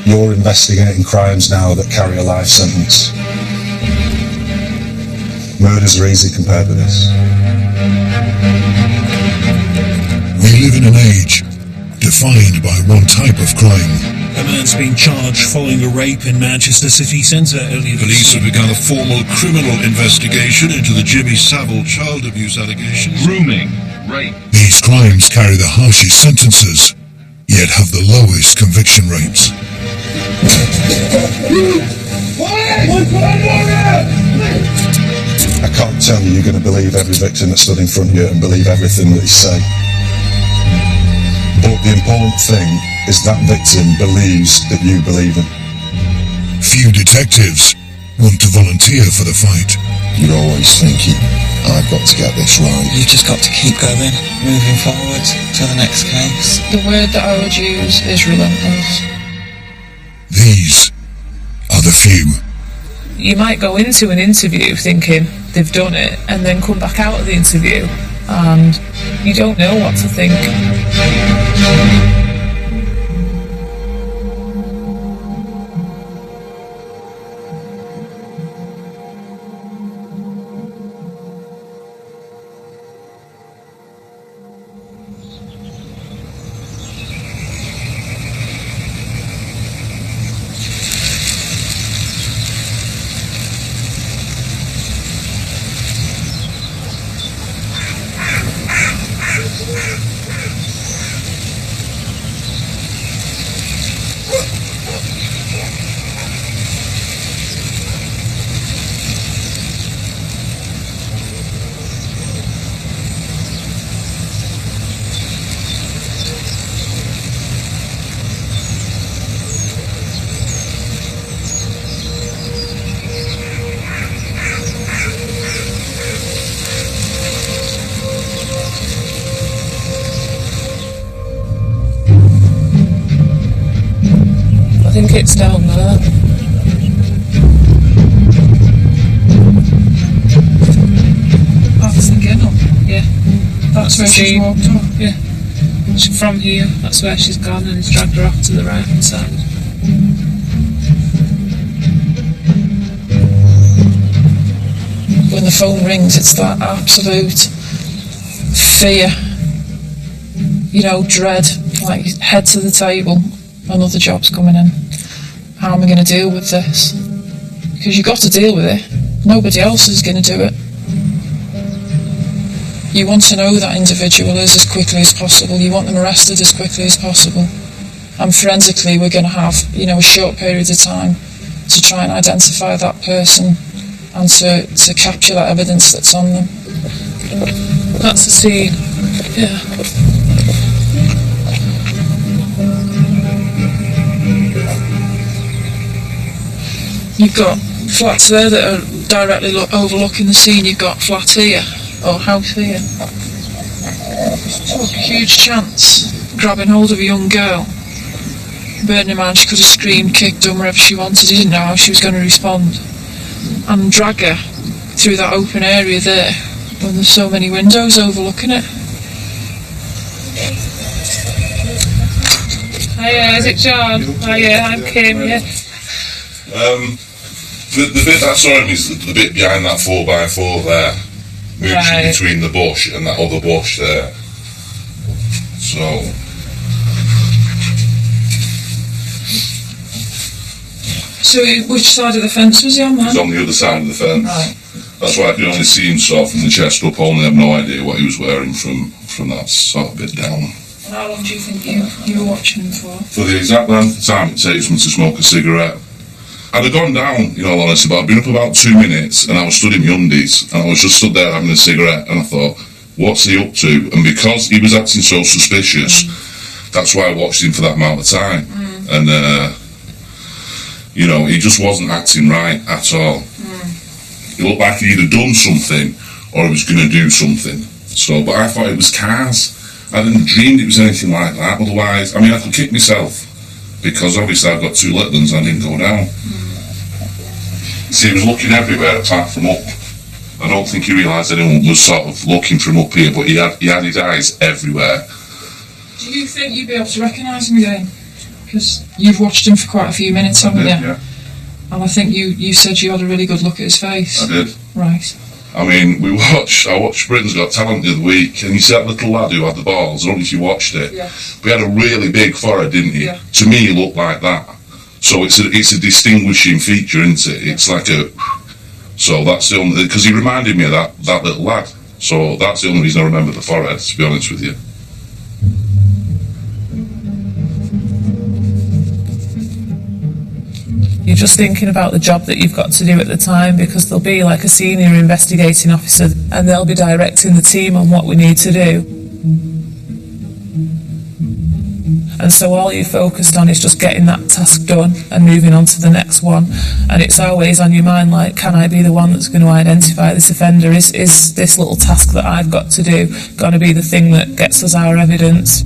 You're investigating crimes now that carry a life sentence. Murders are easy compared with this. We live in an age defined by one type of crime. A man's been charged following a rape in Manchester city centre earlier. Police have begun a formal criminal investigation into the Jimmy Savile child abuse allegations. Grooming, rape. These crimes carry the harshest sentences, yet have the lowest conviction rates. I can't tell you you're going to believe every victim that stood in front of you and believe everything that they say. But the important thing is that victim believes that you believe him. Few detectives want to volunteer for the fight. You're always thinking, I've got to get this right. You've just got to keep going, moving forward to the next case. The word that I would use is relentless. These are the few. You might go into an interview thinking they've done it and then come back out of the interview and you don't know what to think. I think it's down there. That's the kennel, yeah. That's where she's walked off, yeah. From here, that's where she's gone and he's dragged her off to the right hand side. When the phone rings, it's that absolute fear, you know, dread, like head to the table, another job's coming in. How am I going to deal with this? Because you've got to deal with it. Nobody else is going to do it. You want to know who that individual is as quickly as possible. You want them arrested as quickly as possible. And forensically, we're going to have, you know, a short period of time to try and identify that person and to capture that evidence that's on them. That's the scene. Yeah. You've got flats there that are directly overlooking the scene. You've got flat here, or house here. Took a huge chance grabbing hold of a young girl. Bearing in mind she could have screamed, kicked, done whatever she wanted. He didn't know how she was going to respond. And drag her through that open area there when there's so many windows overlooking it. Hiya, is it John? Hiya, I'm Kim, yeah. The bit that saw him is the bit behind that 4x4 there, mooching between the bush and that other bush there. So, which side of the fence was he on, man? he's on the other side of the fence. Right. That's why I could only see him sort of from the chest up, only have no idea what he was wearing from that sort of bit down. And how long do you think you were watching him for? For the exact length of time it takes me to smoke a cigarette. I'd have gone down, in all honesty, but I'd been up about 2 minutes and I was stood in my undies and I was just stood there having a cigarette and I thought, what's he up to? And because he was acting so suspicious, that's why I watched him for that amount of time. And, you know, he just wasn't acting right at all. He looked like he'd either done something or he was going to do something. So, but I thought it was cars. I didn't dream it was anything like that. Otherwise, I mean, I could kick myself because obviously I've got 2 little ones and I didn't go down. See, he was looking everywhere apart from up. I don't think he realised anyone was sort of looking from up here, but he had his eyes everywhere. Do you think you'd be able to recognise him again? Because you've watched him for quite a few minutes, haven't you? Yeah. And I think you said you had a really good look at his face. I did. Right. I mean, I watched Britain's Got Talent the other week, and you see that little lad who had the balls, I don't know if you watched it, Yeah. but he had a really big forehead, didn't he? Yeah. To me, he looked like that. So it's a distinguishing feature, isn't it? It's like so that's the only, because he reminded me of that little lad. So that's the only reason I remember the forehead, to be honest with you. You're just thinking about the job that you've got to do at the time, because there'll be like a senior investigating officer and they'll be directing the team on what we need to do. And so all you're focused on is just getting that task done and moving on to the next one. And it's always on your mind, like, can I be the one that's going to identify this offender? Is this little task that I've got to do going to be the thing that gets us our evidence?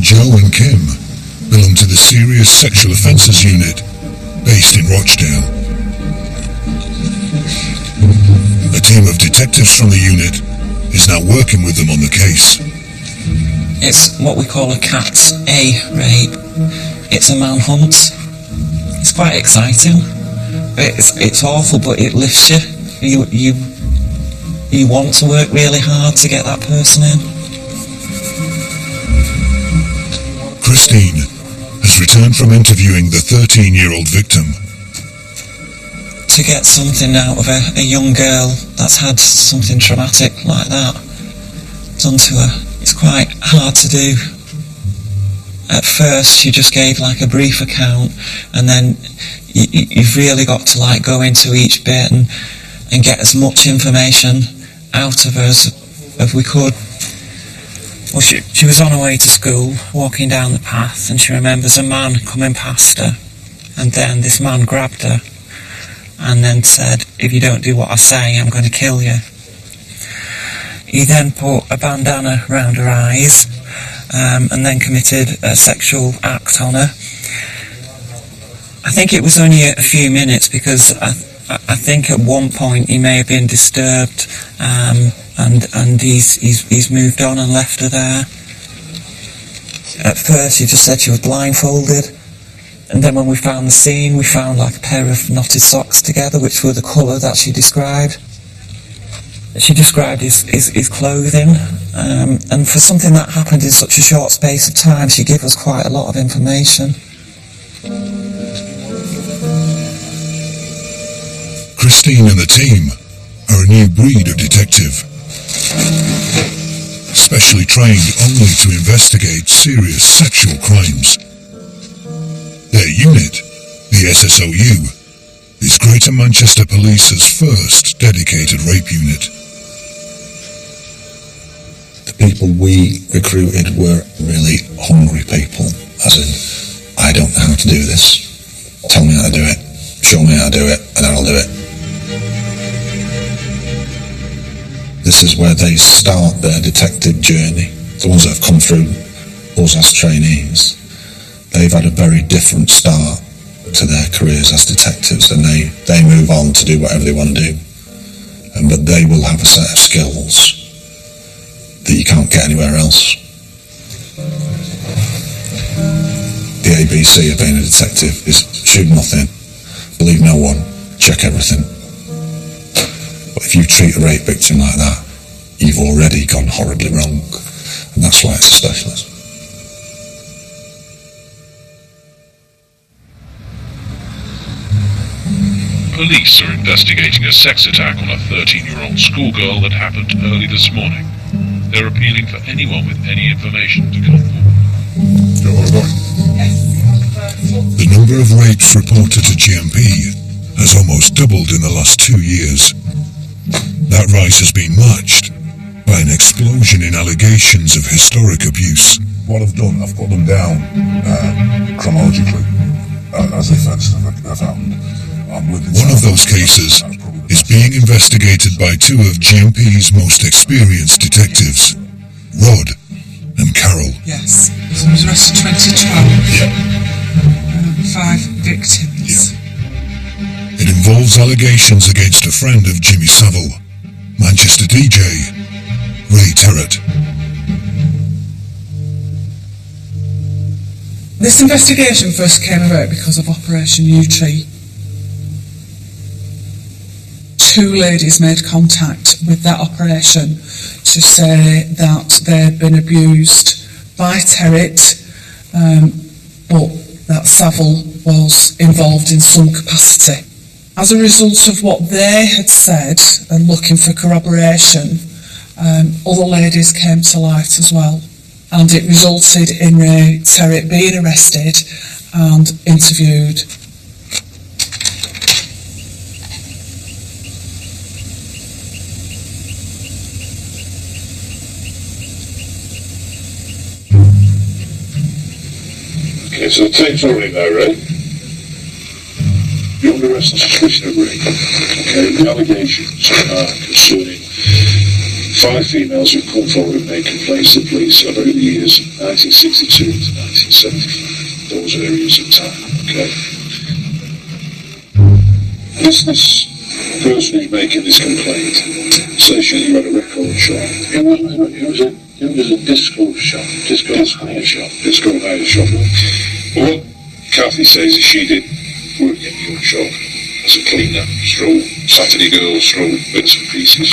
Joe and Kim belong to the Serious Sexual Offences Unit, based in Rochdale. A team of detectives from the unit is now working with them on the case. It's what we call a Cat A rape. It's a manhunt. It's quite exciting. It's awful, but it lifts you. You want to work really hard to get that person in. Christine has returned from interviewing the 13-year-old victim. To get something out of a young girl that's had something traumatic like that done to her, it's quite hard to do. At first she just gave like a brief account, and then you've really got to like go into each bit and get as much information out of her as we could. Well, she was on her way to school, walking down the path, and she remembers a man coming past her, and then this man grabbed her and then said, if you don't do what I say, I'm going to kill you. He then put a bandana round her eyes and then committed a sexual act on her. I think it was only a few minutes, because I think at one point he may have been disturbed and he's moved on and left her there. At first she just said she was blindfolded, and then when we found the scene, we found like a pair of knotted socks together, which were the colour that she described. She described his clothing, and for something that happened in such a short space of time, she gave us quite a lot of information. Christine and the team are a new breed of detective, specially trained only to investigate serious sexual crimes. Their unit, the SSOU, is Greater Manchester Police's first dedicated rape unit. The people we recruited were really hungry people, as in, I don't know how to do this. Tell me how to do it, show me how to do it, and then I'll do it. This is where they start their detective journey. The ones that have come through us as trainees, they've had a very different start to their careers as detectives, and they move on to do whatever they want to do. But they will have a set of skills that you can't get anywhere else. The ABC of being a detective is shoot nothing, believe no one, check everything. But if you treat a rape victim like that, you've already gone horribly wrong, and that's why it's a specialist. Police are investigating a sex attack on a 13-year-old schoolgirl that happened early this morning. They're appealing for anyone with any information to come forward. The number of rapes reported to GMP has almost doubled in the last 2 years. That rise has been matched by an explosion in allegations of historic abuse. What I've done, I've put them down chronologically as the offences have happened. One of those cases is being investigated by two of GMP's most experienced detectives, Rod and Carol. Yes, so it was arrested 2012. Yeah. 5 victims. Yeah. It involves allegations against a friend of Jimmy Savile, Manchester DJ, Ray Terrett. This investigation first came about because of Operation U-Tree. 2 ladies made contact with that operation to say that they'd been abused by Terrett, but that Savile was involved in some capacity. As a result of what they had said and looking for corroboration, other ladies came to light as well, and it resulted in Ray Terrett being arrested and interviewed. Okay, so the tape's rolling now, right? You're under arrest on suspicion of rape. Okay, the allegations are concerning 5 females who've come forward and made complaints to the police over the years 1962 to 1975. Those areas of time, okay? This person who's making this complaint says you had a record shop. It was a disco shop. Disco hire shop. Well, what Kathy says is she did work in your shop as a cleaner, Saturday girl, bits and pieces,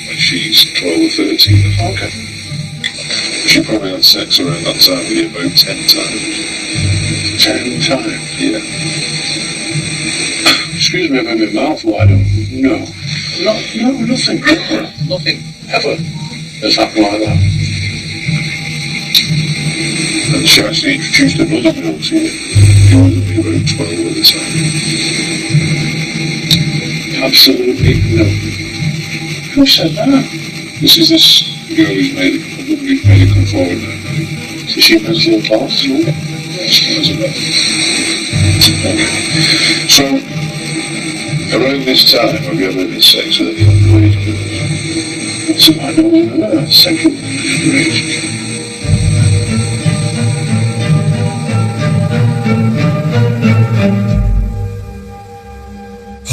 when she's 12 or 13. Okay. She probably had sex around that time with you about 10 times. 10 times? Yeah. Excuse me if I have my mouth wide open. No. Nothing ever has happened like that. And she actually introduced another girl to you. You were only about 12 at the time. Absolutely no. Who said that? This is this girl who's made it come forward now. Is she mentally ill? No. Okay. So, around this time, have you ever had sex with any underage girls? So I don't know. Sexual underage.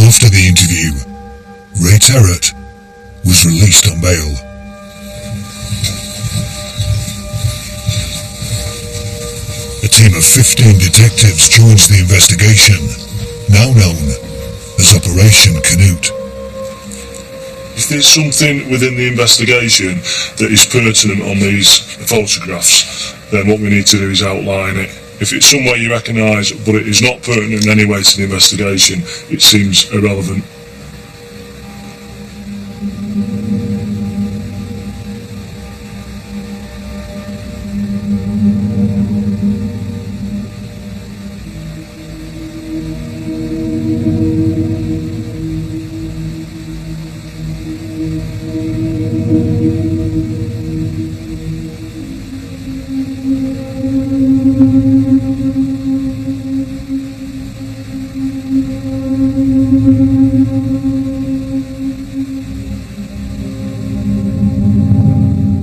After the interview, Ray Terrett was released on bail. A team of 15 detectives joins the investigation, now known as Operation Canute. If there's something within the investigation that is pertinent on these photographs, then what we need to do is outline it. If it's somewhere you recognise, but it is not pertinent in any way to the investigation, it seems irrelevant.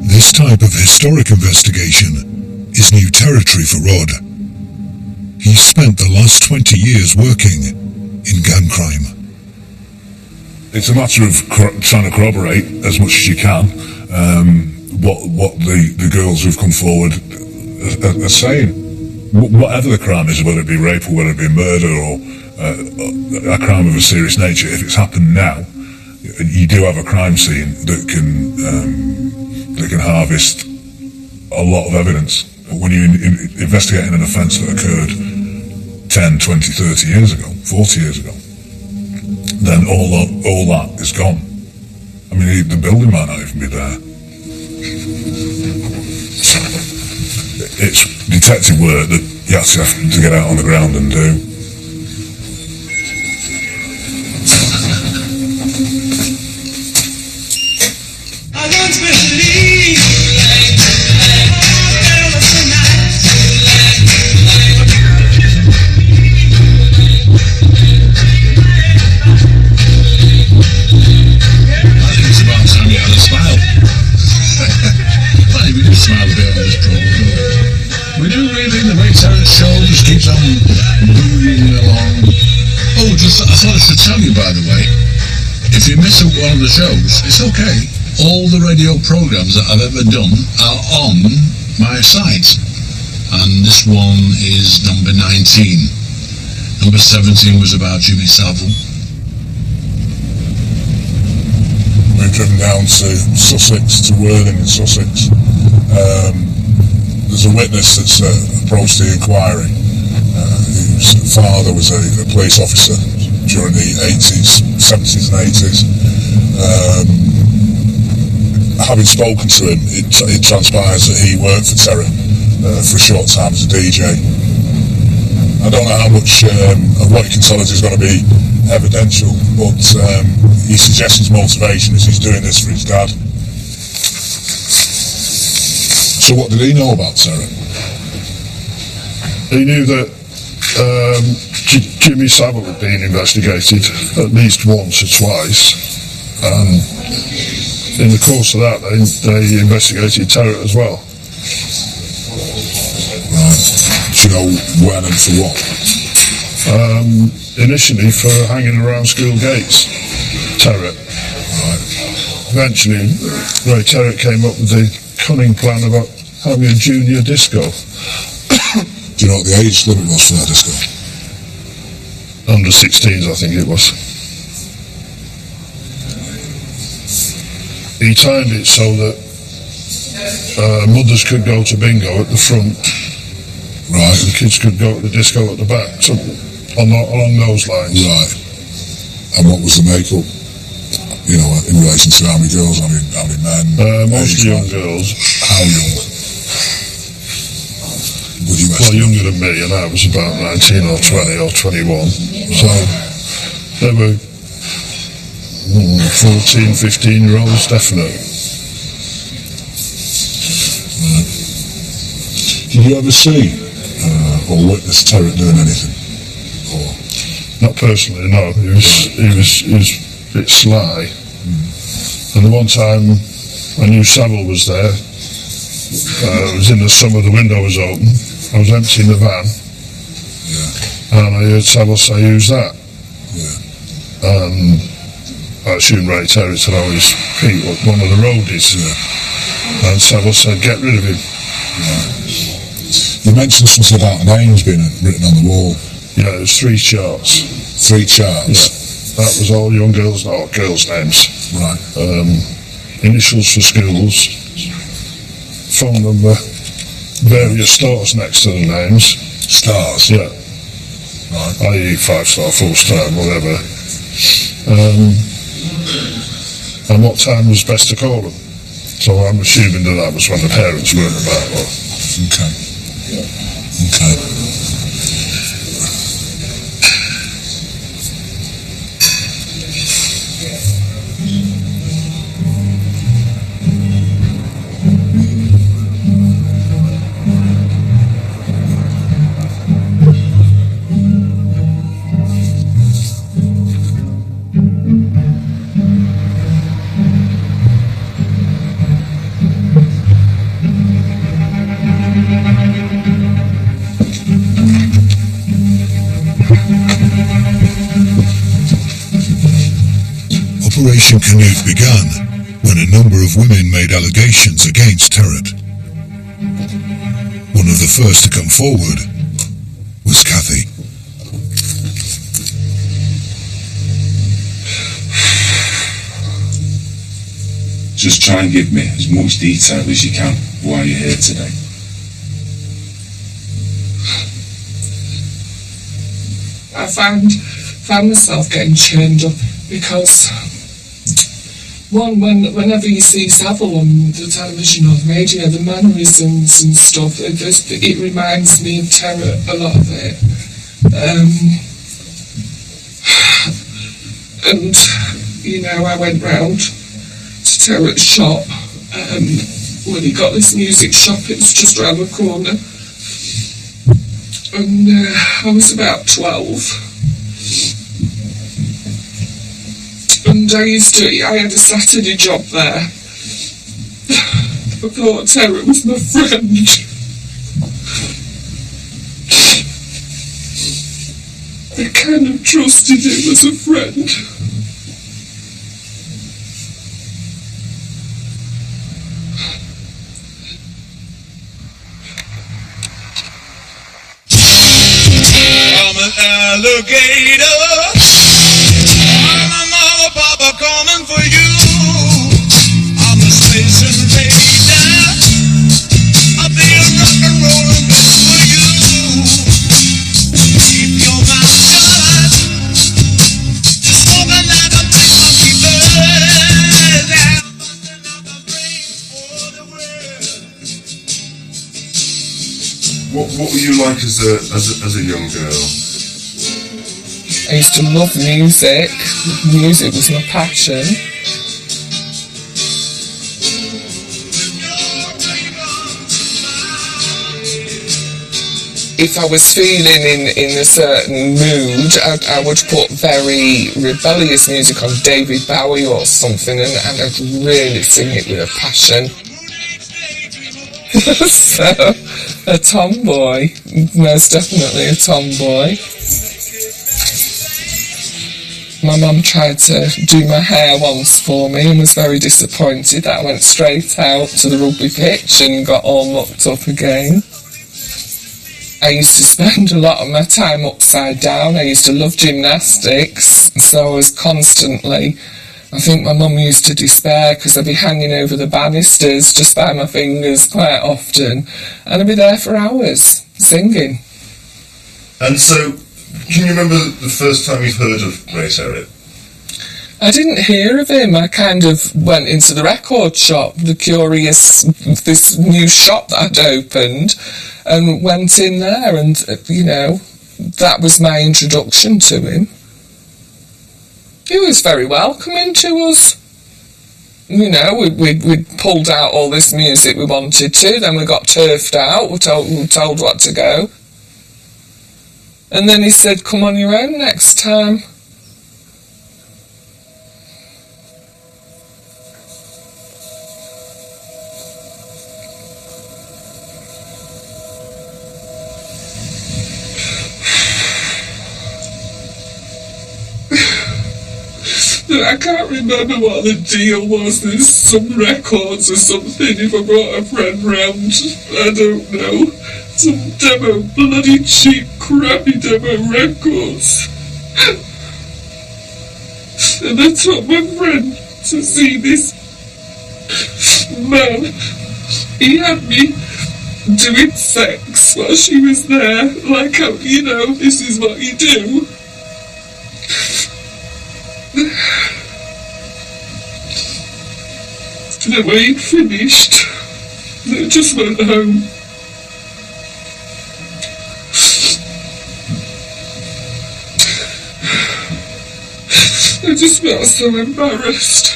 This type of historic investigation is new territory for Rod. He's spent the last 20 years working in gun crime. It's a matter of trying to corroborate as much as you can what the girls who've come forward are saying. Whatever the crime is, whether it be rape or whether it be murder or a crime of a serious nature, if it's happened now, you do have a crime scene that can harvest a lot of evidence. When you're investigating an offence that occurred 10, 20, 30 years ago, 40 years ago, then all that is gone. I mean, the building might not even be there. It's detective work that you actually have to get out on the ground and do. We do really, the way Terrence shows keeps on moving thought I should tell you, by the way, if you miss one of the shows, it's okay. All the radio programs that I've ever done are on my site. And this one is number 19. Number 17 was about Jimmy Savile. We've driven down to Sussex, to Worthing in Sussex. There's a witness that's approached the inquiry, whose father was a police officer during the 70s and 80s. Having spoken to him, it transpires that he worked for Terror for a short time as a DJ. I don't know how much of what he can tell us is going to be evidential, but he suggests his motivation is he's doing this for his dad. So what did he know about Terror? He knew that Jimmy Savile had been investigated at least once or twice. In the course of that, they investigated Terror as well. Right. Do you know when and for what? Initially for hanging around school gates, Terror. Right. Eventually, Ray Terrett came up with the cunning plan about having a junior disco. Do you know what the age limit was for that disco? Under 16s, I think it was. He timed it so that mothers could go to bingo at the front. Right. The kids could go to the disco at the back. So along those lines. Right. And what was the makeup? You know, in relation to how many girls, how many men? Mostly young girls. How young? Would you Well, younger than me, and I was about 19 or 20 or 21. So they were 14, 15-year-olds, definitely. Right. Did you ever see or witness Terrett doing anything? Or? Not personally, no. He was a bit sly. And the one time I knew Savile was there, it was in the summer, the window was open, I was emptying the van, and I heard Savile say, "Who's that?" I assumed Ray Terry said, "Oh, he's Pete, one of the roadies." And Savile said, "Get rid of him." You mentioned something about names being written on the wall. Yeah, there's 3 charts. 3 charts? Yeah. That was all young girls, not girls' names. Right. Initials for schools, phone number, various stars next to the names. Stars? Yeah. Right. i.e. 5-star, 4-star, whatever. And what time was best to call them. So I'm assuming that was when the parents weren't about. Well. Okay. Okay. Operation Canute began when a number of women made allegations against Terrett. One of the first to come forward was Kathy. Just try and give me as much detail as you can why you're here today. I found myself getting churned up because whenever you see Savile on the television or the radio, the mannerisms and stuff, it reminds me of Terror, a lot of it. And you know, I went round to Terrett's shop when he got this music shop. It was just round the corner, and I was about 12. And I had a Saturday job there. I thought Terror was my friend. I kind of trusted him as a friend. I'm an alligator. I'm a mama, papa coming for you. I'm a space invader. I'll be a rock and rollin' bitch for you. Keep your mouth shut. Just walking like a take my people down. What were you like as a young girl? I used to love music. Music was my passion. If I was feeling in a certain mood, I would put very rebellious music on, David Bowie or something, and I'd really sing it with a passion. So, a tomboy, most definitely a tomboy. My mum tried to do my hair once for me and was very disappointed that I went straight out to the rugby pitch and got all mucked up again. I used to spend a lot of my time upside down. I used to love gymnastics, so I was constantly, I think my mum used to despair because I'd be hanging over the banisters just by my fingers quite often, and I'd be there for hours singing. And so, can you remember the first time you'd heard of Ray Terrett? I didn't hear of him. I kind of went into the record shop, this new shop that I'd opened, and went in there, and, that was my introduction to him. He was very welcoming to us. We pulled out all this music we wanted to, then we got turfed out, we were told what to go. And then he said, come on your own next time. I can't remember what the deal was. There's some records or something. If I brought a friend round, I don't know. Some demo, bloody cheap, crappy demo records. And I took my friend to see this man. He had me doing sex while she was there. Like, this is what you do. And when he'd finished, I just went home. I just felt so embarrassed.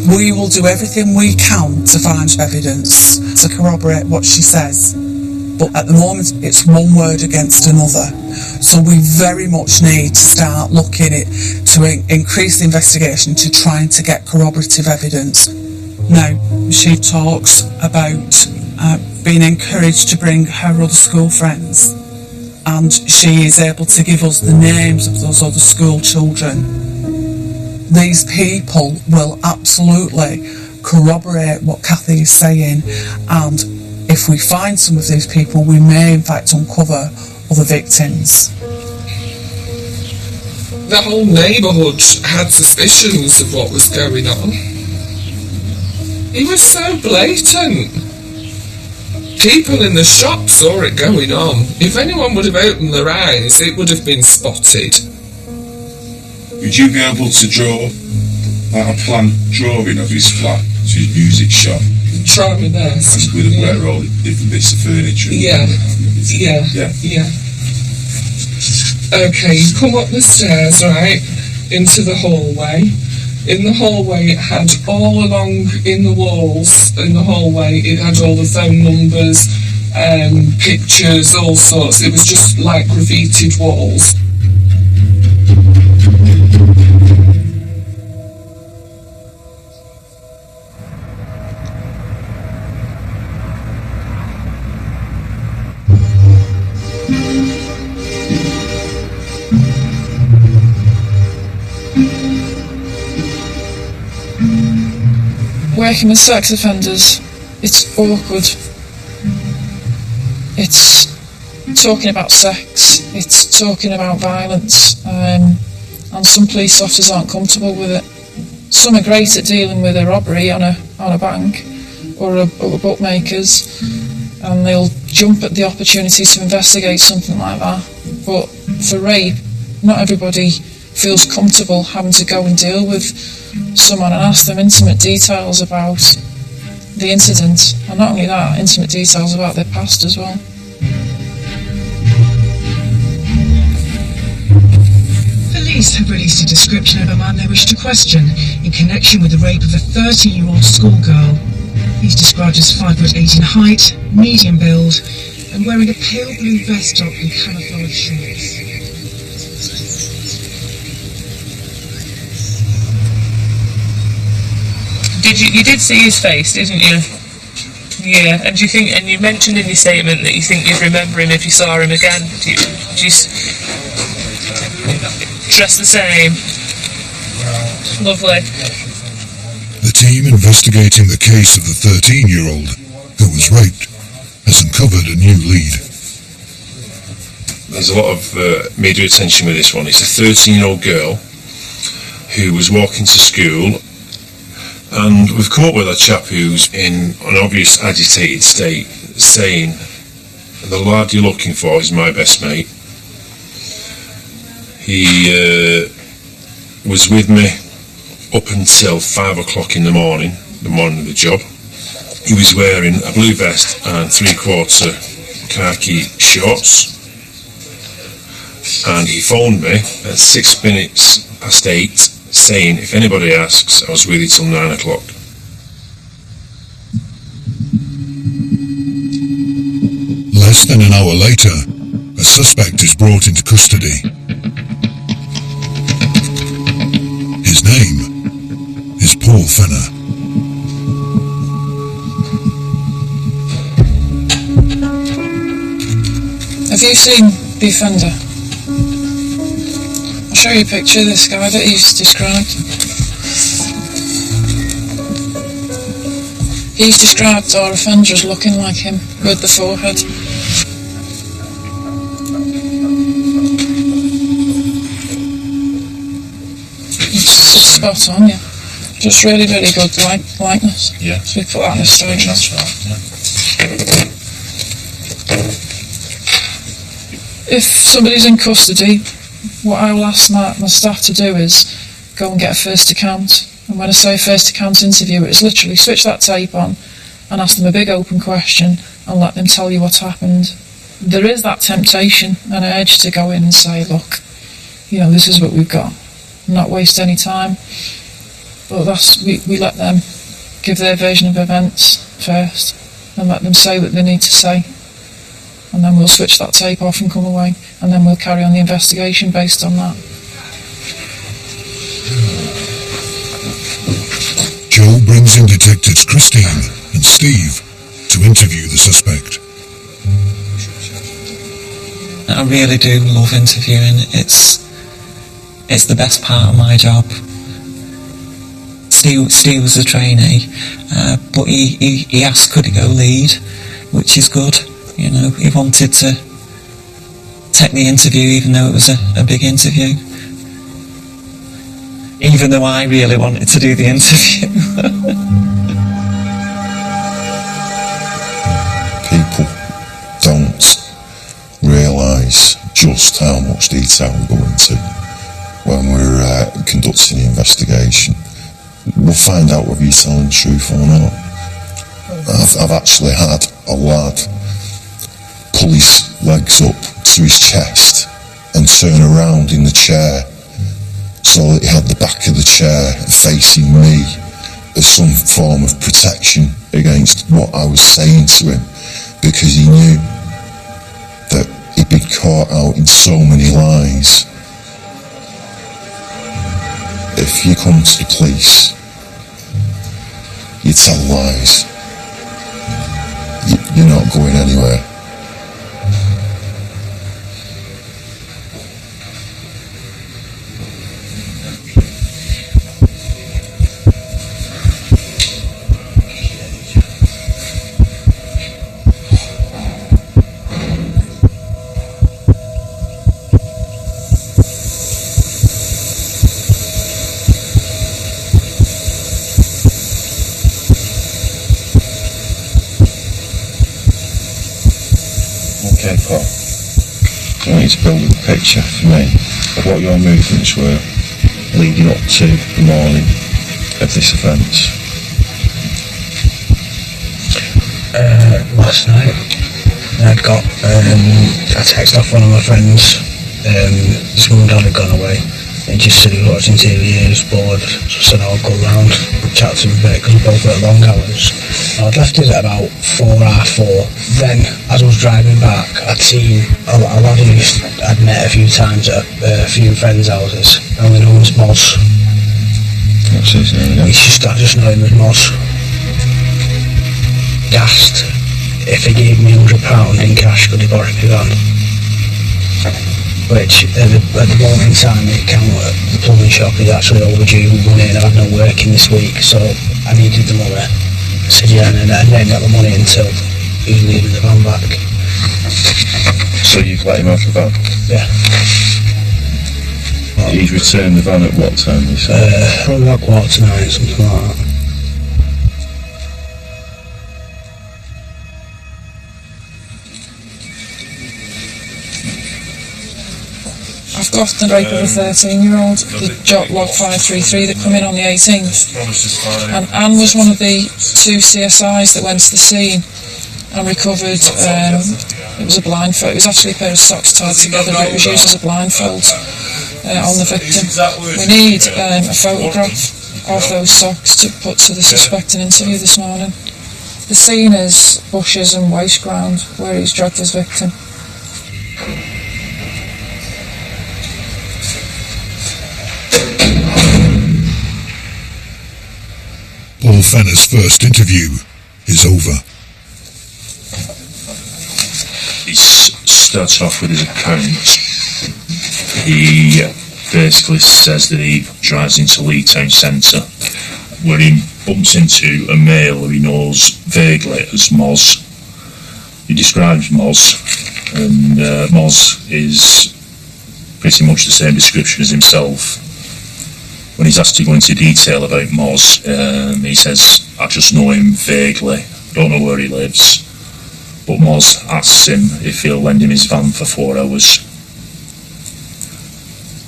We will do everything we can to find evidence to corroborate what she says. But at the moment, it's one word against another. So we very much need to start looking at to increase the investigation to trying to get corroborative evidence. Now, she talks about being encouraged to bring her other school friends, and she is able to give us the names of those other school children. These people will absolutely corroborate what Kathy is saying, and if we find some of these people, we may in fact uncover other victims. The whole neighbourhood had suspicions of what was going on. He was so blatant. People in the shop saw it going on. If anyone would have opened their eyes, it would have been spotted. Would you be able to draw a planned drawing of his flat, his music shop? Try my best. With where all the different bits of furniture. Yeah. Okay, you come up the stairs, right, into the hallway. In the hallway, it had all along in the walls, in the hallway, it had all the phone numbers, pictures, all sorts. It was just like graffitied walls. working with sex offenders, it's awkward. It's talking about sex, it's talking about violence, and some police officers aren't comfortable with it. Some are great at dealing with a robbery on a bank or a bookmaker's, and they'll jump at the opportunity to investigate something like that. But for rape, not everybody feels comfortable having to go and deal with someone and ask them intimate details about the incident, and not only that, intimate details about their past as well. Police have released a description of a man they wish to question in connection with the rape of a 13-year-old schoolgirl. He's described as 5'8" in height, medium build, and wearing a pale blue vest top and camouflage shorts. You did see his face, didn't you? Yeah, and you mentioned in your statement that you think you'd remember him if you saw him again. Do you dress the same? Lovely. The team investigating the case of the 13-year-old who was raped has uncovered a new lead. There's a lot of media attention with this one. It's a 13-year-old girl who was walking to school, and we've come up with a chap who's in an obvious agitated state, saying, "The lad you're looking for is my best mate. He was with me up until 5 o'clock in the morning of the job. He was wearing a blue vest and 3/4 khaki shorts, and he phoned me at 6 minutes past 8 saying, if anybody asks, I was with you till 9 o'clock. Less than an hour later, a suspect is brought into custody. His name is Paul Fenner. Have you seen the offender? I'll show you a picture of this guy that he's described. He's described our offender as looking like him, with the forehead. It's spot on, yeah. Just really, really good likeness. Yeah. So we put that in a statement. That's right, yeah. If somebody's in custody, what I will ask my staff to do is go and get a first account. And when I say first account interview, it's literally switch that tape on and ask them a big open question and let them tell you what's happened. There is that temptation and urge to go in and say, look, you know, this is what we've got. Not waste any time. But we let them give their version of events first and let them say what they need to say. And then we'll switch that tape off and come away, and then we'll carry on the investigation based on that. Joe brings in detectives Christine and Steve to interview the suspect. I really do love interviewing. It's the best part of my job. Steve was a trainee, but he asked could he go lead, which is good. You know, he wanted to take the interview even though it was a big interview. Even though I really wanted to do the interview. People don't realise just how much detail we go into when we're conducting the investigation. We'll find out whether you're telling the truth or not. I've actually had a lad pull his legs up to his chest and turn around in the chair so that he had the back of the chair facing me as some form of protection against what I was saying to him, because he knew that he'd been caught out in so many lies. If you come to the police, you tell lies, you're not going anywhere. Okay, Paul. I want you to build a picture for me of what your movements were leading up to the morning of this event. Last night, I'd got a text off one of my friends. His mum and dad had gone away. He just said he was watching TV, he was bored, so I said I'll go round, chat to him a bit, because we both worked long hours. I'd left it at about 4:30. Then, as I was driving back, I'd seen a lad who I'd met a few times at a few friends' houses. I only know him as Moz. What's his name again? I just know him as Moz. Asked if he gave me £100 in cash, could he borrow me van? Which at the moment in time the account at the plumbing shop is actually overdue money, and I've had no working this week, so I needed the money. I said yeah, and I didn't get the money until he was leaving the van back. So you've let him have the van? Yeah. He's returned the van at what time, you said? Probably about 8:45, something like that. I've got the rape of a 13-year-old, the Jot Log 533 that come in on the 18th. And Anne was one of the 2 CSIs that went to the scene and recovered, it was a blindfold, it was actually a pair of socks tied together, but it was used as a blindfold on the victim. We need a photograph of those socks to put to the suspect in interview this morning. The scene is bushes and waste ground where he's dragged his victim. Paul Fenner's first interview is over. He starts off with his account. He basically says that he drives into Lee Town Centre, where he bumps into a male who he knows vaguely as Moz. He describes Moz, and Moz is pretty much the same description as himself. When he's asked to go into detail about Moz, he says, I just know him vaguely, don't know where he lives. But Moz asks him if he'll lend him his van for 4 hours.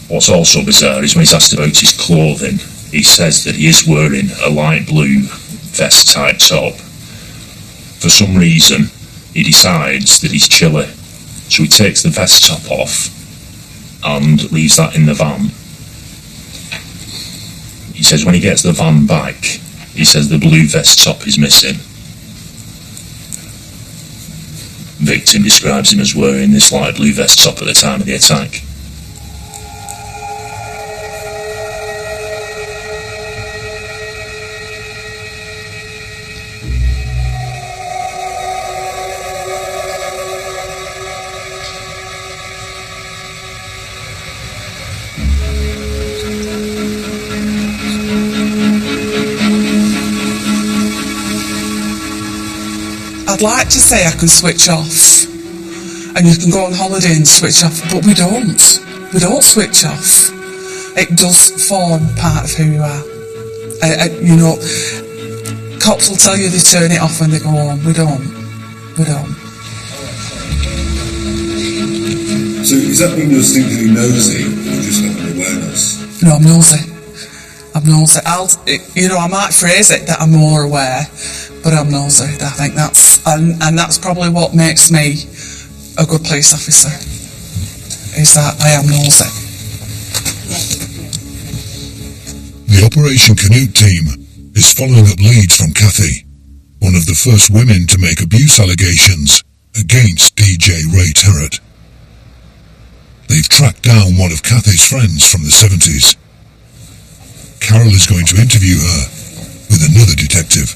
What's also bizarre is when he's asked about his clothing, he says that he is wearing a light blue vest type top. For some reason, he decides that he's chilly, so he takes the vest top off and leaves that in the van. He says when he gets the van back, he says the blue vest top is missing. Victim describes him as wearing this light blue vest top at the time of the attack. I'd like to say I can switch off and you can go on holiday and switch off, but we don't. We don't switch off. It does form part of who you are. You know, cops will tell you they turn it off when they go home. We don't. We don't. So is that when you're thinking nosy, or you just have an awareness? No, I'm nosy. I'm nosy. I might phrase it that I'm more aware, but I'm nosy. I think that's, and that's probably what makes me a good police officer, is that I am nosy. The Operation Canute team is following up leads from Kathy, one of the first women to make abuse allegations against DJ Ray Terrett. They've tracked down one of Kathy's friends from the 70s. Carol is going to interview her with another detective.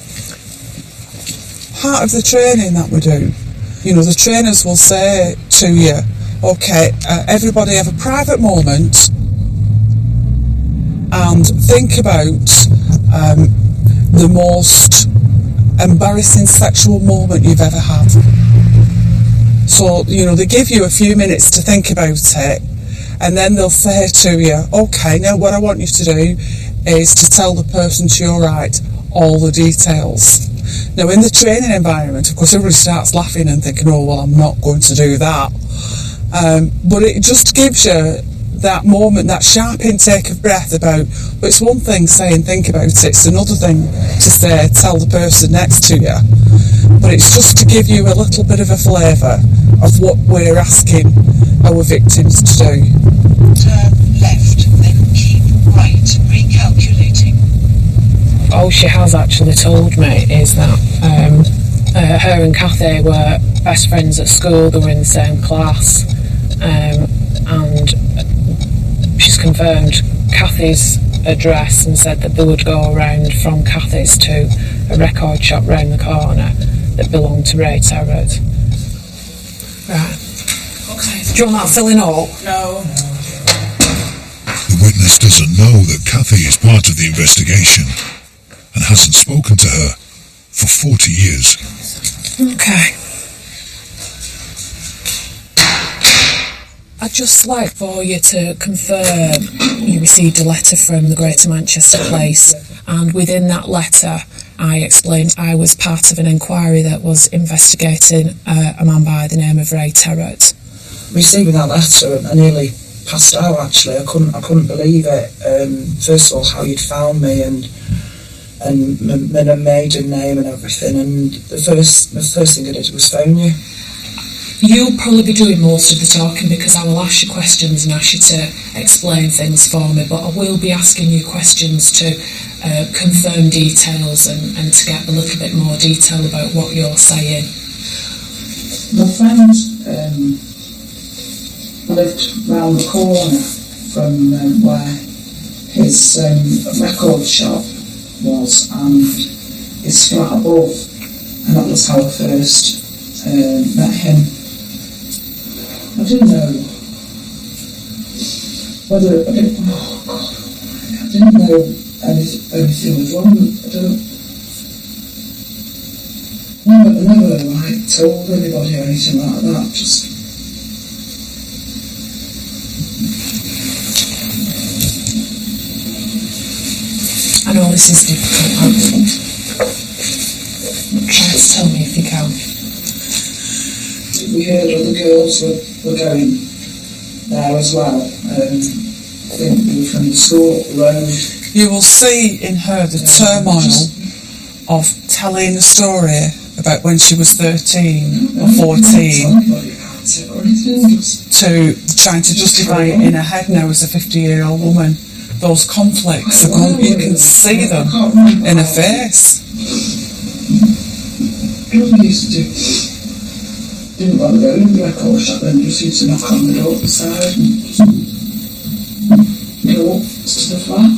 Part of the training that we do, the trainers will say to you, okay, everybody have a private moment and think about the most embarrassing sexual moment you've ever had. So, they give you a few minutes to think about it, and then they'll say to you, okay, now what I want you to do is to tell the person to your right all the details. Now, in the training environment, of course, everybody starts laughing and thinking, oh, well, I'm not going to do that. But it just gives you that moment, that sharp intake of breath about, but it's one thing saying think about it, it's another thing to say tell the person next to you. But it's just to give you a little bit of a flavour of what we're asking our victims to do. Turn left, then keep right, recalculating. All she has actually told me is that her and Kathy were best friends at school, they were in the same class, and she's confirmed Kathy's address and said that they would go around from Kathy's to a record shop round the corner that belonged to Ray Terrett. Right. Okay. Do you want that filling up? No. The witness doesn't know that Kathy is part of the investigation and hasn't spoken to her for 40 years. Okay. I'd just like for you to confirm you received a letter from the Greater Manchester Police, and within that letter I explained I was part of an inquiry that was investigating a man by the name of Ray Terrett. Receiving that letter, I nearly passed out actually. I couldn't believe it. First of all, how you'd found me and my maiden name and everything, and the first thing I did was phone you. You'll probably be doing most of the talking because I will ask you questions and ask you to explain things for me, but I will be asking you questions to confirm details and to get a little bit more detail about what you're saying. My friend lived round the corner from where his record shop was and his flat above, and that was how I first met him. I didn't know whether I didn't know anything was wrong. I never like told anybody or anything like that. Just I know this is difficult. Try to tell me if you can. We heard other girls were going there as well. I think they were from the school up the road. You will see in her the turmoil of telling a story about when she was 13 or 14 to trying to justify it in her head now as a 50-year-old woman. Those conflicts, you can see them in her face. Didn't want to go in the record shop, then just used to knock on the door beside and go up to the flat.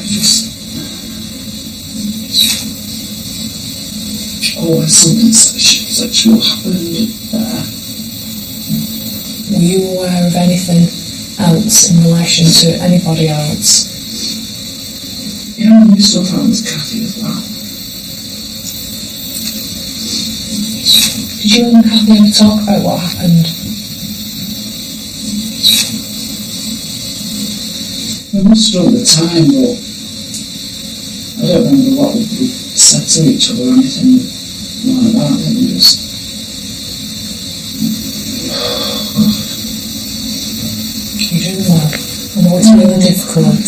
Just always something sexual happened there. Were you aware of anything else in relation to anybody else? Yeah, I knew stuff happened with Kathy as well. Did you and Kathy ever talk about what happened? We must have at the time, but I don't remember what we said to each other or anything like that. I think we just... You're doing well. I know it's really difficult.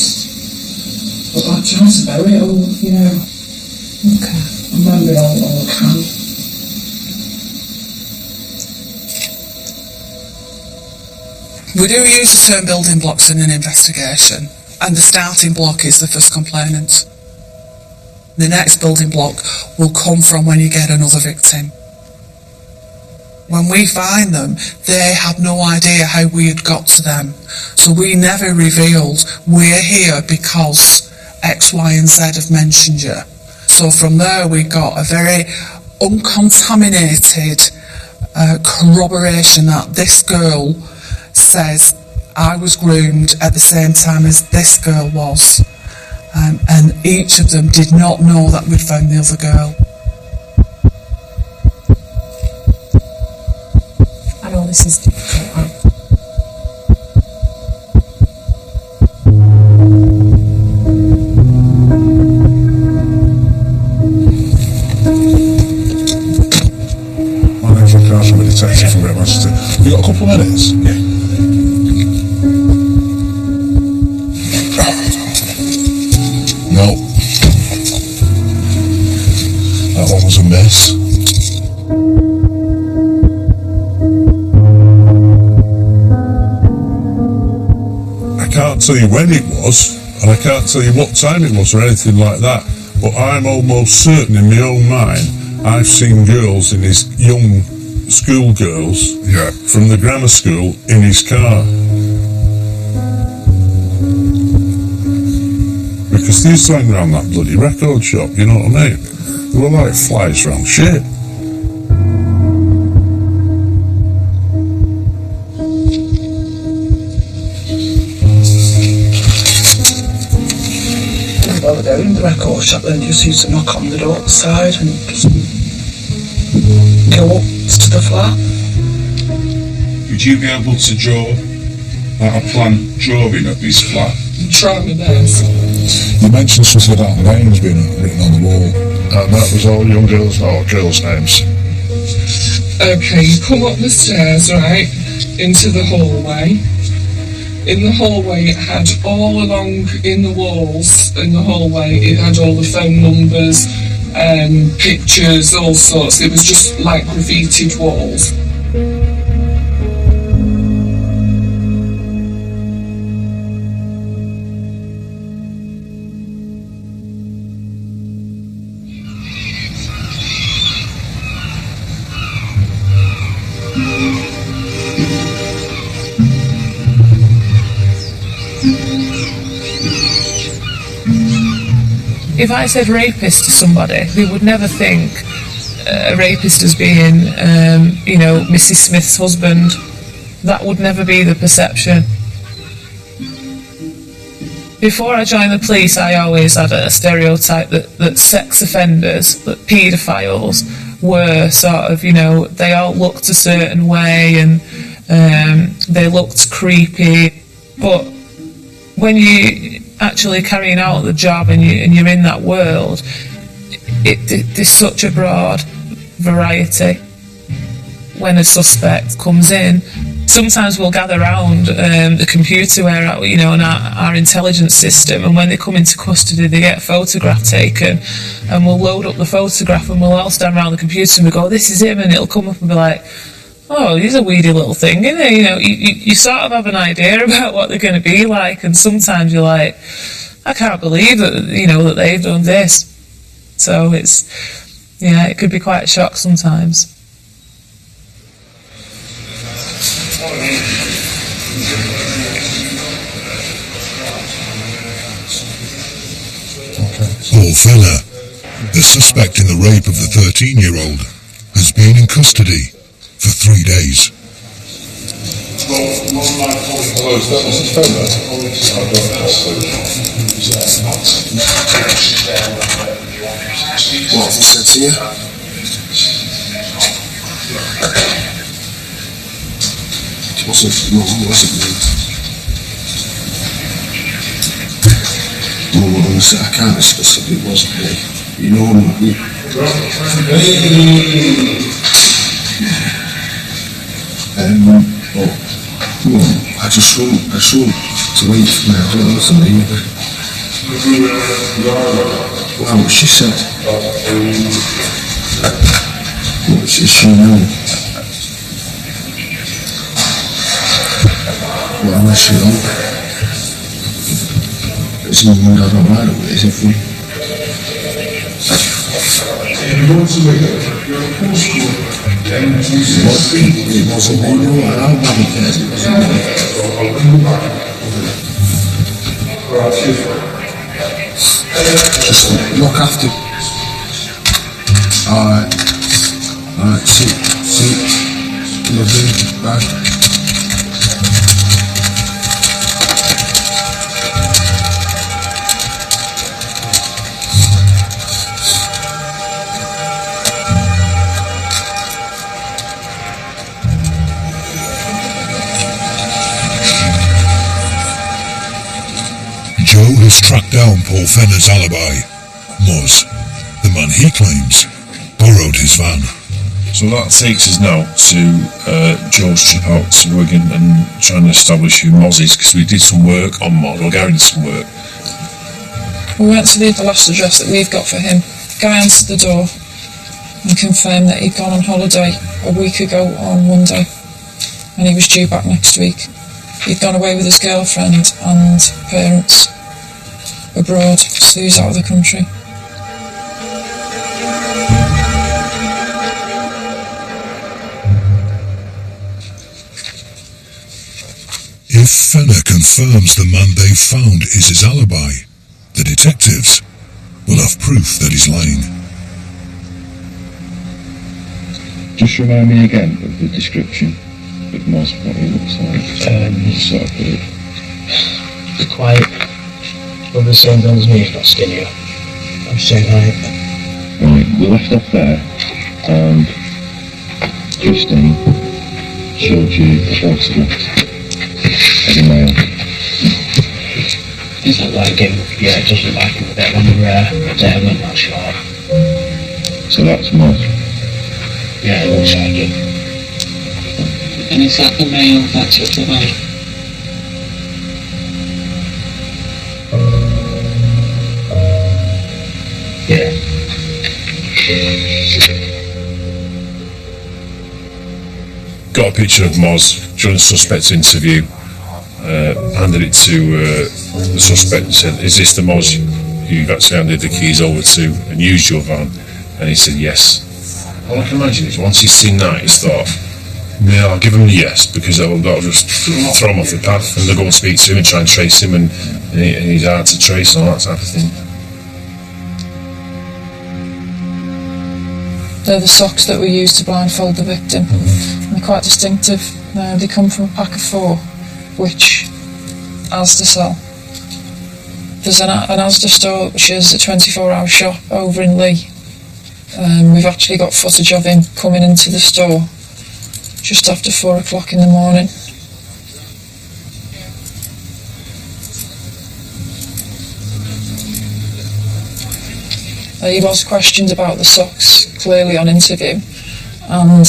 But I try to bury it all, you know. Okay. I remember all I can. We do use the term building blocks in an investigation, and the starting block is the first complainant. The next building block will come from when you get another victim. When we find them, they have no idea how we had got to them. So we never revealed, we're here because X, Y and Z have mentioned you. So from there we got a very uncontaminated corroboration that this girl says I was groomed at the same time as this girl was, and each of them did not know that we'd found the other girl. I know this is difficult. detective from Great Manchester. You got a couple of minutes? Yeah. No. That one was a miss. I can't tell you when it was, and I can't tell you what time it was or anything like that, but I'm almost certain in my own mind I've seen girls in his young schoolgirls from the grammar school in his car. Because they used to hang around that bloody record shop, you know what I mean? They were like flies round shit. While they're in the record shop, then just used to knock on the door outside and just go up to the flat. Would you be able to draw a plan drawing of his flat? Try my best. You mentioned something about names being written on the wall, and that was all young girls, or girls' names. Okay, you come up the stairs, right, into the hallway. In the hallway, it had all along in the walls, in the hallway, it had all the phone numbers, pictures, all sorts. It was just like graffitied walls. If I said rapist to somebody, they would never think a rapist as being, Mrs. Smith's husband. That would never be the perception. Before I joined the police, I always had a stereotype that sex offenders, that paedophiles, were sort of, they all looked a certain way and they looked creepy. But when you actually carrying out the job and you're in that world, there's such a broad variety. When a suspect comes in, sometimes we'll gather around the computer where in our intelligence system, and when they come into custody they get a photograph taken, and we'll load up the photograph and we'll all stand around the computer and we go, this is him, and it'll come up and be like, oh, he's a weedy little thing, isn't he? You sort of have an idea about what they're going to be like, and sometimes you're like, I can't believe that that they've done this. So it could be quite a shock sometimes. Paul Feller, the suspect in the rape of the 13-year-old, has been in custody for 3 days. Hello, is that Mrs. Feller? What have he said to you? It wasn't me. Mum, honestly, I can't express it, it wasn't me. You know me. But I just want to wait for me. I don't know to leave. Well, she said, what did she know? Well, unless you don't. It's my mum and dad, don't mind it, is it? It wasn't me, no, I haven't cared, it wasn't me. Just look after. Alright, see, love you, bye. Joe has tracked down Paul Fenner's alibi. Moz, the man he claims, borrowed his van. So that takes us now to Joe's trip out to Wigan and trying to establish who Moz is, because we did some work on Moz, or Gary did some work. We went to the last address that we've got for him. Guy answered the door and confirmed that he'd gone on holiday a week ago on Monday, and he was due back next week. He'd gone away with his girlfriend and parents abroad, so he's out of the country. If Fenner confirms the man they found is his alibi, the detectives will have proof that he's lying. Just remind me again of the description of Moz, what he looks like. Sort of bird. Quite over the same build as me, if not skinnier. I'm saying height. Right, we left off there, and Christine showed you a photograph of a male. Is that like him? Yeah, it does look like him a bit longer hair, but not short. So that's Moz. Yeah, it looks like him. And is that the male that took the van? Yeah. Got a picture of Moz during the suspect's interview, handed it to the suspect and said, "Is this the Moz you've actually handed the keys over to and used your van?" And he said yes. All I can imagine is once he's seen that, he's thought, "Yeah, I'll give him the yes, because that'll just throw him off the path, and they'll go and speak to him and try and trace him, and he's hard to trace and all that type of thing." They're the socks that were used to blindfold the victim. And they're quite distinctive. They come from a pack of 4, which Asda sell. There's an Asda store which is a 24-hour shop over in Lee. We've actually got footage of him coming into the store just after 4 o'clock in the morning. He was questioned about the socks, clearly on interview, and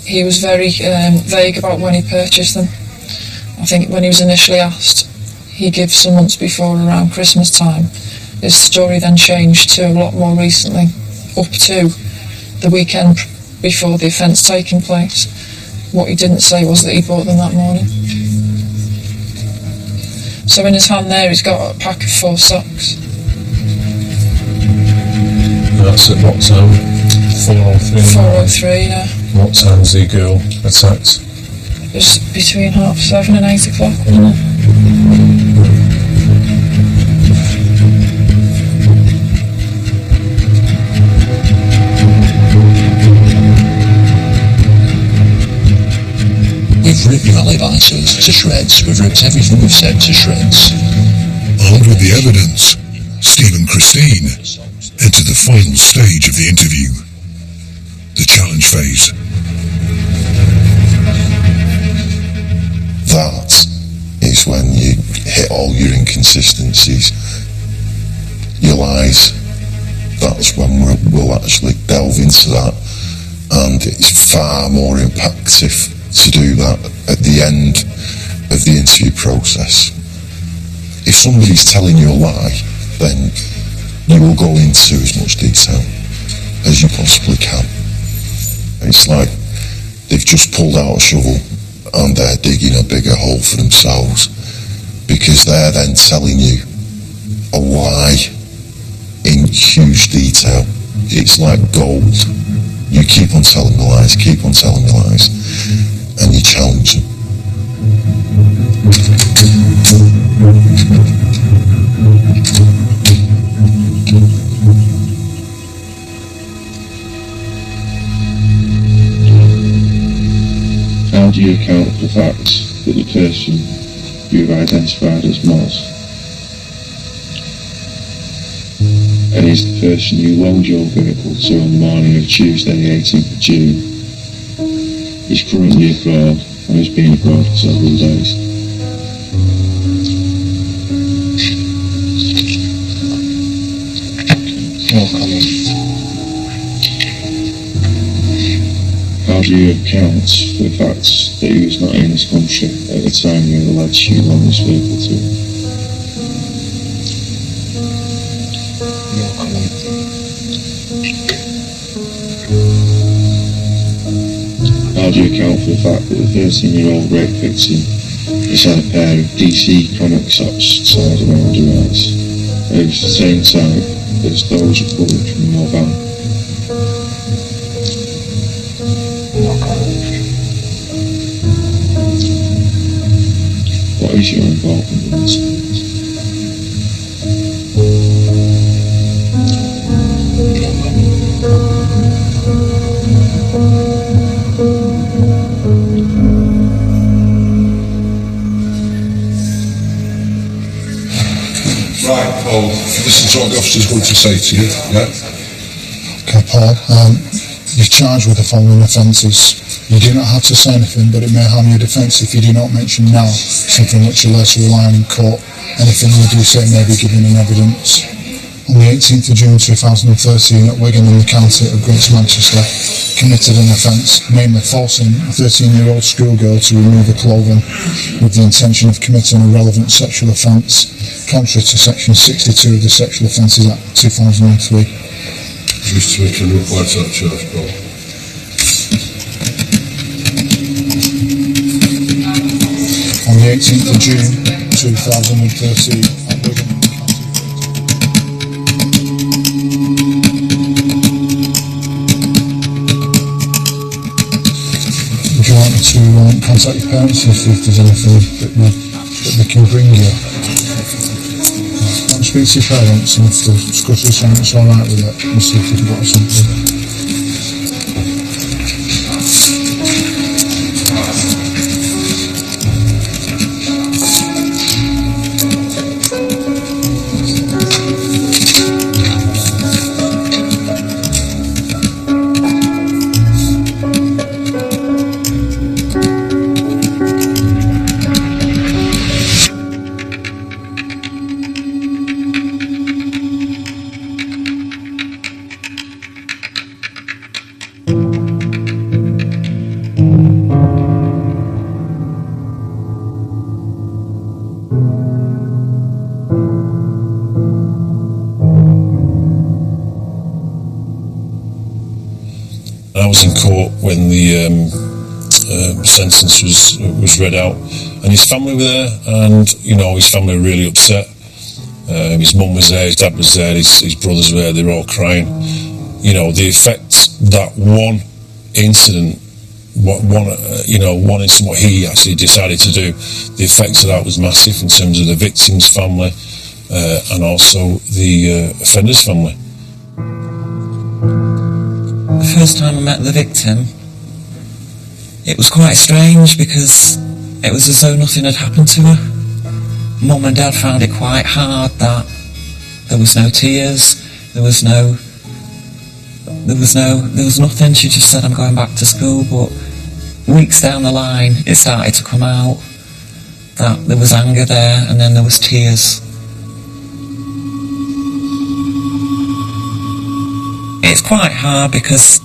he was very vague about when he purchased them. I think when he was initially asked, he gave some months before, around Christmas time. His story then changed to a lot more recently, up to the weekend before the offence taking place. What he didn't say was that he bought them that morning. So in his hand there he's got a pack of 4 socks. That's at what time? 4:03? 4:03, yeah. What time's the girl attacked? It was between 7:30 and 8 o'clock, wasn't it? We've ripped your alibi to shreds. We've ripped everything we've said to shreds. Armed with the evidence, Steve and Christine enter the final stage of the interview, the challenge phase. That is when you hit all your inconsistencies, your lies. That's when we'll actually delve into that, and it's far more impactful to do that at the end of the interview process. If somebody's telling you a lie, then you will go into as much detail as you possibly can. It's like they've just pulled out a shovel and they're digging a bigger hole for themselves, because they're then telling you a lie in huge detail. It's like gold. You keep on telling the lies, keep on telling the lies, and you challenge them. How do you account for the fact that the person you've identified as Moz and is the person you loaned your vehicle to on the morning of Tuesday the 18th of June is currently abroad and has been abroad for several days? No comment. How do you account for the fact that he was not in this country at the time you were alleged you loaned this vehicle to him? How do you account for the fact that the 13-year-old rape victim has had a pair of DC comic socks tied around her eyes at the same time as those pulled from your van? What is your involvement in this case? Right, Paul, listen to what the officer's going to say to you, yeah? Okay, Paul, you're charged with the following offences. You do not have to say anything, but it may harm your defence if you do not mention now something which you later rely on in court. Anything you do say may be given in evidence. On the 18th of June 2013 at Wigan in the county of Greater Manchester, committed an offence, namely forcing a 13-year-old schoolgirl to remove her clothing with the intention of committing a relevant sexual offence, contrary to section 62 of the Sexual Offences Act 2003. Just to make a reply to that charge, Paul. On the 18th of June 2013 at Wigan. Would you like me to contact your parents and see if there's anything that they can bring you? I'll speak to your parents and if they'll discuss this and it's alright with it, and see if we can get something. I was in court when the sentence was read out, and his family were there, and his family were really upset. His mum was there, his dad was there, his brothers were there. They were all crying. The effect that one incident, one incident, what he actually decided to do, the effect of that was massive in terms of the victim's family and also the offender's family. The first time I met the victim, it was quite strange because it was as though nothing had happened to her. Mum and Dad found it quite hard that there was no tears, there was nothing. She just said, I'm going back to school, but weeks down the line it started to come out that there was anger there and then there was tears. It's quite hard because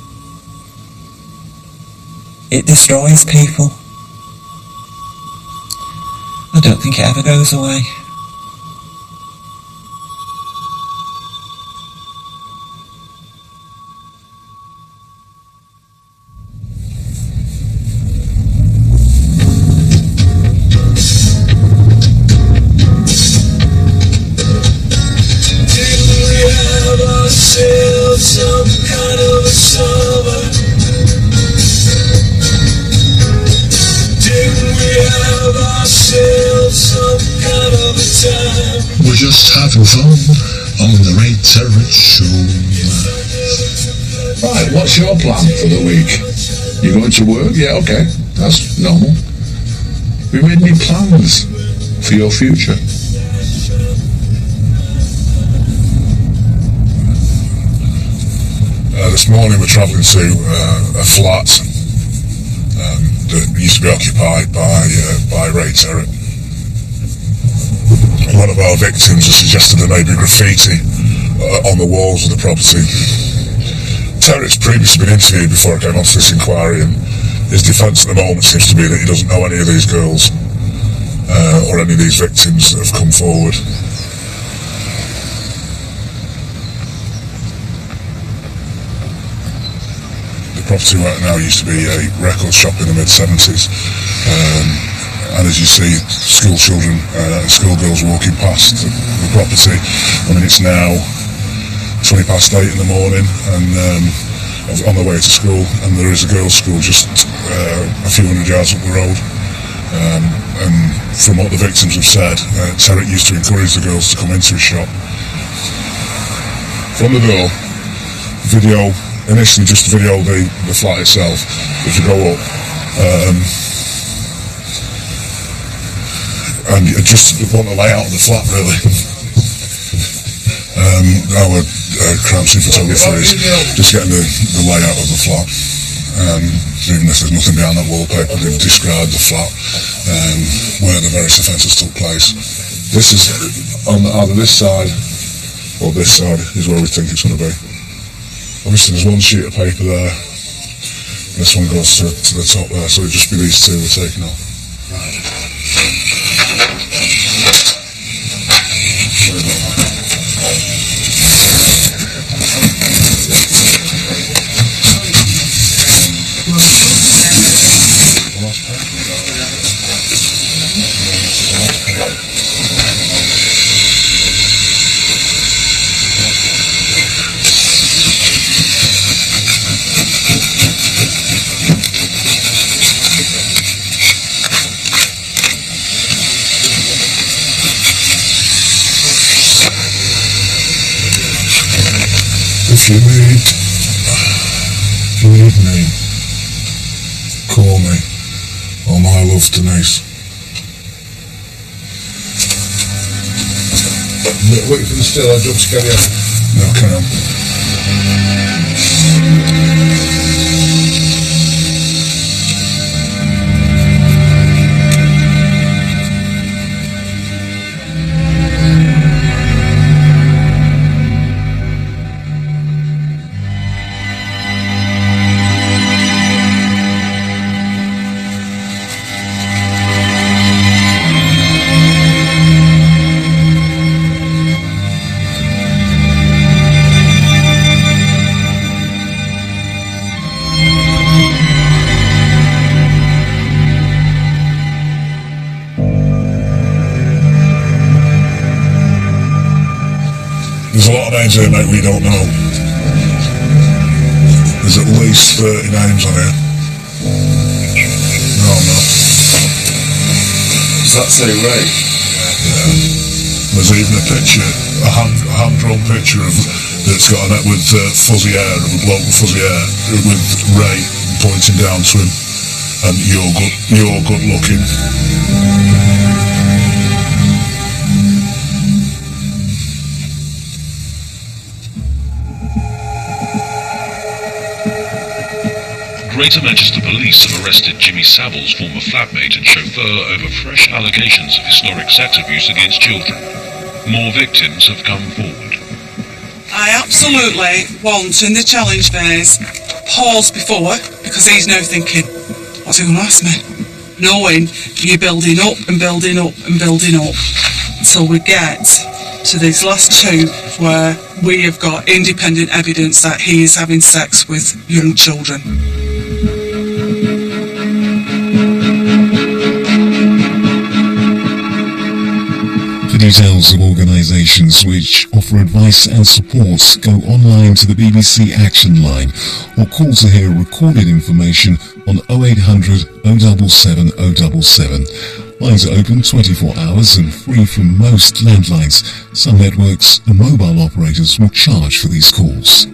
it destroys people. I don't think it ever goes away. We're just having fun on the Ray Terrett Show. Right, what's your plan for the week? You going to work? Yeah, okay, that's normal. Have you made any plans for your future? This morning we're travelling to a flat that used to be occupied by Ray Terrett. One of our victims has suggested there may be graffiti on the walls of the property Terry's previously been interviewed before I came onto this inquiry, and his defence at the moment seems to be that he doesn't know any of these girls or any of these victims that have come forward. The property right now used to be a record shop in the mid-70s, and as you see, school children, schoolgirls walking past the property. I mean, it's now 8 in the morning, and on their way to school, and there is a girls' school just a few hundred yards up the road. And from what the victims have said, Terry used to encourage the girls to come into his shop. From the door, video, initially just video the flat itself. If you go up, and you just want the layout of the flat, really. Our crime scene photographer is just getting the layout of the flat. Even if there's nothing behind that wallpaper, they've described the flat where the various offences took place. This is on either this side or this side is where we think it's going to be. Obviously there's one sheet of paper there, this one goes to the top there, so it'll just be these two we're taking off. If you need me, call me. All my love, Denise. Wait for the still, I'll jump to carry on. No, carry on. There's a lot of names here, mate, we don't know. There's at least 30 names on here. No, I'm not. Does that say Ray? Yeah. There's even a picture, a hand-drawn picture of that's got a net with fuzzy hair, of a bloke with fuzzy hair, with Ray pointing down to him, and you're good looking. Greater Manchester Police have arrested Jimmy Savile's former flatmate and chauffeur over fresh allegations of historic sex abuse against children. More victims have come forward. I absolutely want, in the challenge phase, pause before, because he's now thinking, what's he going to ask me? Knowing you're building up and building up and building up until we get to these last two where we have got independent evidence that he is having sex with young children. For details of organisations which offer advice and support, go online to the BBC Action Line or call to hear recorded information on 0800 077 077. Lines are open 24 hours and free from most landlines. Some networks and mobile operators will charge for these calls.